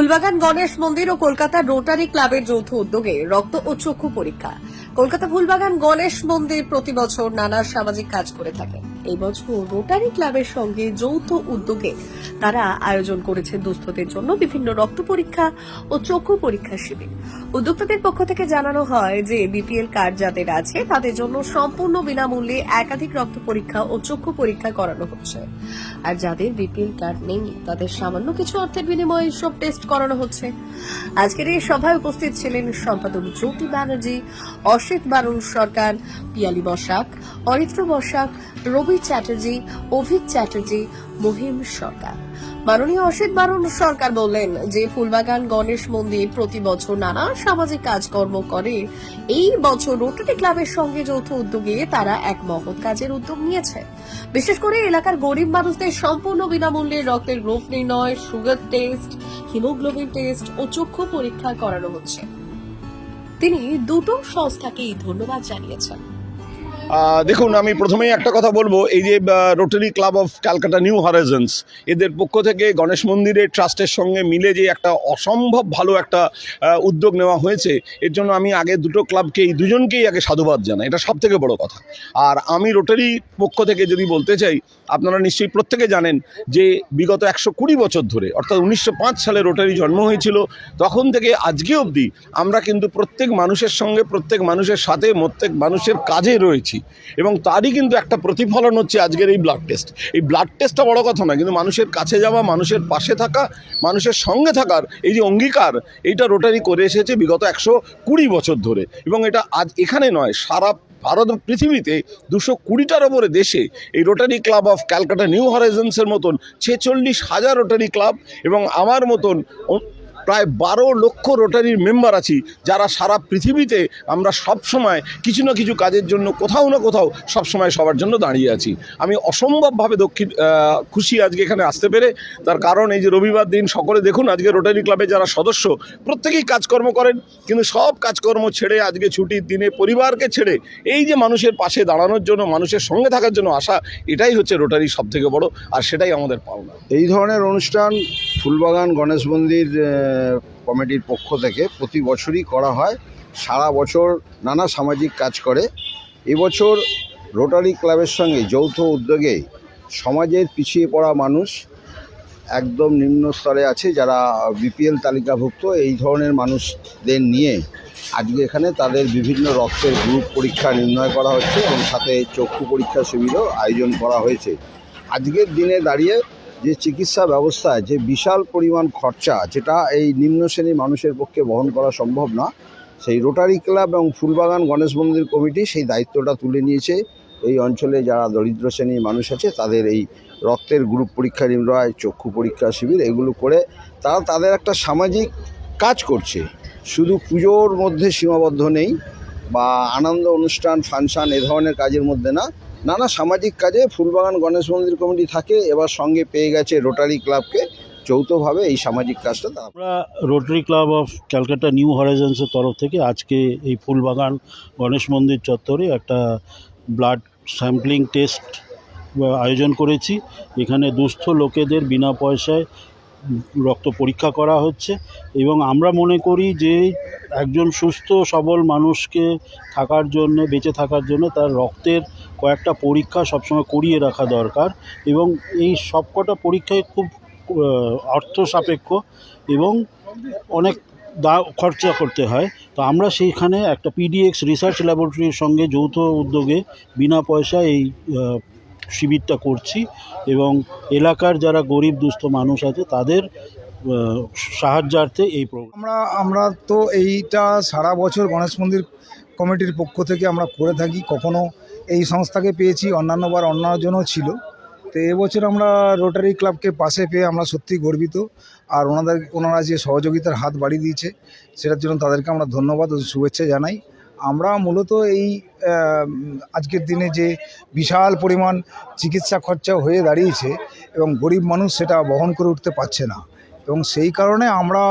ফুলবাগান গণেশ মন্দির ও কলকাতা রোটারি ক্লাবের যৌথ উদ্যোগে রক্ত ও চক্ষু পরীক্ষা। কলকাতা ফুলবাগান গণেশ মন্দির প্রতি বছর নানা সামাজিক কাজ করে থাকে। এই বছর রোটারি ক্লাবের সঙ্গে যৌথ উদ্যোগে তারা আয়োজন করেছে দুস্থদের জন্য বিভিন্ন রক্ত পরীক্ষা ও চক্ষু পরীক্ষা শিবির। উদ্যোক্তাদের পক্ষ থেকে জানানো হয় যে বিপিএল কার্ড যাদের আছে তাদের জন্য সম্পূর্ণ বিনামূল্যে একাধিক রক্ত পরীক্ষা ও চক্ষু পরীক্ষা করানো হচ্ছে, আর যাদের বিপিএল কার্ড নেই তাদের সামান্য কিছু অর্থের বিনিময়ে সব টেস্ট করানো হচ্ছে। আজকের এই সভায় উপস্থিত ছিলেন সম্পাদক জ্যোতি ব্যানার্জি, অসিত বারুণ সরকার, পিয়ালি বসাক, অরিত্র বসাক, রবি চ্যাটার্জি, অভিক চ্যাটার্জি, মহিম সরকার। মাননীয় অসিত বারুণ সরকার বললেন যে ফুলবাগান গণেশ মন্দির প্রতি বছর নানা সামাজিক কাজকর্ম করে। এই বছর রোটারি ক্লাবের সঙ্গে যৌথ উদ্যোগে তারা এক মহৎ কাজের উদ্যোগ নিয়েছে। বিশেষ করে এলাকার গরিব মানুষদের সম্পূর্ণ বিনামূল্যে রক্তের গ্রুপ নির্ণয়, সুগার টেস্ট, হিমোগ্লোবিন টেস্ট ও চক্ষু পরীক্ষা করানো হচ্ছে। তিনি দুটো সংস্থাকেই ধন্যবাদ জানিয়েছেন। দেখুন, আমি প্রথমেই একটা কথা বলবো, এই যে Rotary Club of Calcutta New Horizons, এদের পক্ষ থেকে গণেশ মন্দিরের ট্রাস্টের সঙ্গে মিলে যে একটা অসম্ভব ভালো একটা উদ্যোগ নেওয়া হয়েছে, এর জন্য আমি আগে দুটো ক্লাবকেই, দুজনকেই আগে সাধুবাদ জানাই। এটা সব থেকে বড় কথা। আর আমি রোটারি পক্ষ থেকে যদি বলতে চাই, আপনারা নিশ্চয়ই প্রত্যেকে জানেন যে বিগত 120 বছর ধরে, অর্থাৎ 1905 সালে রোটারি জন্ম হয়েছিল, তখন থেকে আজকে অবধি আমরা কিন্তু প্রত্যেক মানুষের সঙ্গে, প্রত্যেক মানুষের সাথে, প্রত্যেক মানুষের কাজে রয়েছি। এবং তারই কিন্তু একটা প্রতিফলন হচ্ছে আজকের এই ব্লাড টেস্ট। এই ব্লাড টেস্টটা বড় কথা না, কিন্তু মানুষের কাছে যাওয়া, মানুষের পাশে থাকা, মানুষের সঙ্গে থাকার এই যে অঙ্গীকার, এইটা রোটারি করে এসেছে বিগত 120 বছর ধরে। এবং এটা আজ এখানে নয়, সারা ভারত পৃথিবীতে 220টার ওপরে দেশে এই Rotary Club of Calcutta New হরাইজন্সের মতন 46,000 রোটারি ক্লাব এবং আমার মতন প্রায় 12 লক্ষ রোটারির মেম্বার আছি, যারা সারা পৃথিবীতে আমরা সব সময় কিছু না কিছু কাজের জন্য কোথাও না কোথাও সবসময় সবার জন্য দাঁড়িয়ে আছি। আমি অসম্ভবভাবে খুশি আজকে এখানে আসতে পেরে। তার কারণ এই যে রবিবার দিন সকলে দেখুন, আজকে রোটারি ক্লাবে যারা সদস্য প্রত্যেকেই কাজকর্ম করেন, কিন্তু সব কাজকর্ম ছেড়ে আজকে ছুটির দিনে পরিবারকে ছেড়ে এই যে মানুষের পাশে দাঁড়ানোর জন্য, মানুষের সঙ্গে থাকার জন্য আসা, এটাই হচ্ছে রোটারির সব থেকে বড়, আর সেটাই আমাদের পাওনা। এই ধরনের অনুষ্ঠান ফুলবাগান গণেশ মন্দির কমিটির পক্ষ থেকে প্রতি বছরই করা হয়। সারা বছর নানা সামাজিক কাজ করে। এবছর রোটারি ক্লাবের সঙ্গে যৌথ উদ্যোগে সমাজের পিছিয়ে পড়া মানুষ, একদম নিম্ন স্তরে আছে, যারা বিপিএল তালিকাভুক্ত, এই ধরনের মানুষদের নিয়ে আজকে এখানে তাদের বিভিন্ন রক্তের গ্রুপ পরীক্ষা নির্ণয় করা হচ্ছে এবং সাথে চক্ষু পরীক্ষা শিবিরও আয়োজন করা হয়েছে। আজকের দিনে দাঁড়িয়ে যে চিকিৎসা ব্যবস্থায় যে বিশাল পরিমাণ খরচা, যেটা এই নিম্ন শ্রেণীর মানুষের পক্ষে বহন করা সম্ভব না, সেই রোটারি ক্লাব এবং ফুলবাগান গণেশ মন্দির কমিটি সেই দায়িত্বটা তুলে নিয়েছে। এই অঞ্চলে যারা দরিদ্র শ্রেণীর মানুষ আছে তাদের এই রক্তের গ্রুপ পরীক্ষা নির্ণয়, চক্ষু পরীক্ষা শিবির এগুলো করে তারা তাদের একটা সামাজিক কাজ করছে। শুধু পুজোর মধ্যে সীমাবদ্ধ নেই বা আনন্দ অনুষ্ঠান, ফাংশন এ ধরনের কাজের মধ্যে না, নানা সামাজিক কাজে ফুলবাগান গণেশ মন্দির কমিটি থাকে। এবার সঙ্গে পেয়ে গেছে রোটারি ক্লাবকে, যৌথভাবে এই সামাজিক কাজটা তারা। আমরা Rotary Club of Calcutta New হরাইজন্সের তরফ থেকে আজকে এই ফুলবাগান গণেশ মন্দির চত্বরে একটা ব্লাড স্যাম্পলিং টেস্ট আয়োজন করেছি। এখানে দুস্থ লোকেদের বিনা পয়সায় রক্ত পরীক্ষা করা হচ্ছে এবং আমরা মনে করি যে একজন সুস্থ সবল মানুষকে থাকার জন্য, বেঁচে থাকার জন্য তার রক্তের কয়েকটা পরীক্ষা সবসময় করিয়ে রাখা দরকার এবং এই সবকটা পরীক্ষায় খুব অর্থ সাপেক্ষ এবং অনেক খরচা করতে হয়। তো আমরা সেইখানে একটা পিডিএক্স রিসার্চ ল্যাবরেটরির সঙ্গে যৌথ উদ্যোগে বিনা পয়সায় এই শিবিরটা করছি এবং এলাকার যারা গরিব দুস্থ মানুষ আছে তাদের সাহায্যার্থে এই প্রোগ্রাম। আমরা তো এইটা সারা বছর গণেশ মন্দির কমিটির পক্ষ থেকে আমরা করে থাকি। কখনো এই সংস্থাকে পেয়েছি, অন্যান্যবার অন্যজনও ছিল। তো এবছর আমরা রোটারি ক্লাবকে পাশে পেয়ে আমরা সত্যি গর্বিত। আর ওনারা যে সহযোগিতার হাত বাড়িয়ে দিয়েছে সেটার জন্য তাদেরকে আমরা ধন্যবাদ ও শুভেচ্ছা জানাই। আমরা মূলত এই আজকের দিনে যে বিশাল পরিমাণ চিকিৎসা খরচা হয়ে দাঁড়িয়েছে এবং গরিব মানুষ সেটা বহন করে উঠতে পারছে না, এবং সেই কারণে আমরা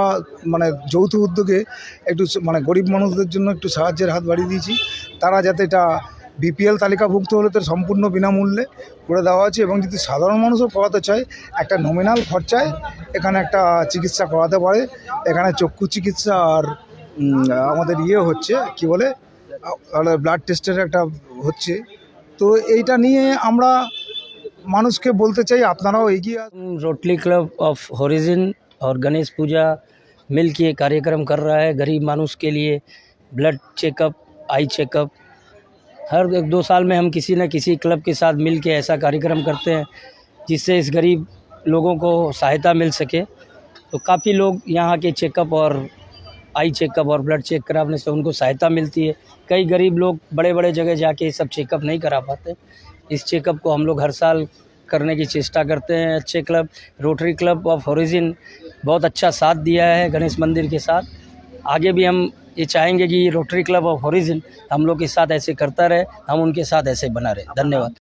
যৌথ উদ্যোগে একটু গরিব মানুষদের জন্য একটু সাহায্যের হাত বাড়িয়ে দিয়েছি। তারা যাতে এটা বিপিএল তালিকাভুক্ত হলে তো সম্পূর্ণ বিনামূল্যে করে দেওয়া আছে, এবং যদি সাধারণ মানুষও করাতে চায় একটা নমিনাল খরচায় এখানে একটা চিকিৎসা করাতে পারে। এখানে চক্ষু চিকিৎসা আর আমাদের হচ্ছে কি বলে ব্লাড টেস্টের একটা হচ্ছে। তো এইটা নিয়ে আমরা মানুষকে বলতে চাই আপনারাও এগিয়ে रोटरी क्लब ऑफ हॉरिजन और गणेश पूजा मिल के कार्यक्रम कर रहा है। गरीब मानुष के लिए ब्लड चेकअप, आई चेकअप हर 1-2 साल में हम किसी न किसी क्लब के साथ मिल के ऐसा कार्यक्रम करते हैं जिससे इस गरीब लोगों को सहायता मिल सके। तो काफ़ी लोग यहाँ के चेकअप और आई चेकअप और ब्लड चेक कराने से उनको सहायता मिलती है। कई गरीब लोग बड़े बड़े जगह जाके सब चेकअप नहीं करा पाते। इस चेकअप को हम लोग हर साल करने की चेष्टा करते हैं। अच्छे club rotary club of horizon बहुत अच्छा साथ दिया है गणेश मंदिर के साथ। आगे भी हम ये चाहेंगे कि रोटरी क्लब ऑफ हॉरिजन हम लोग के साथ ऐसे करता रहे, हम उनके साथ ऐसे बना रहे। धन्यवाद।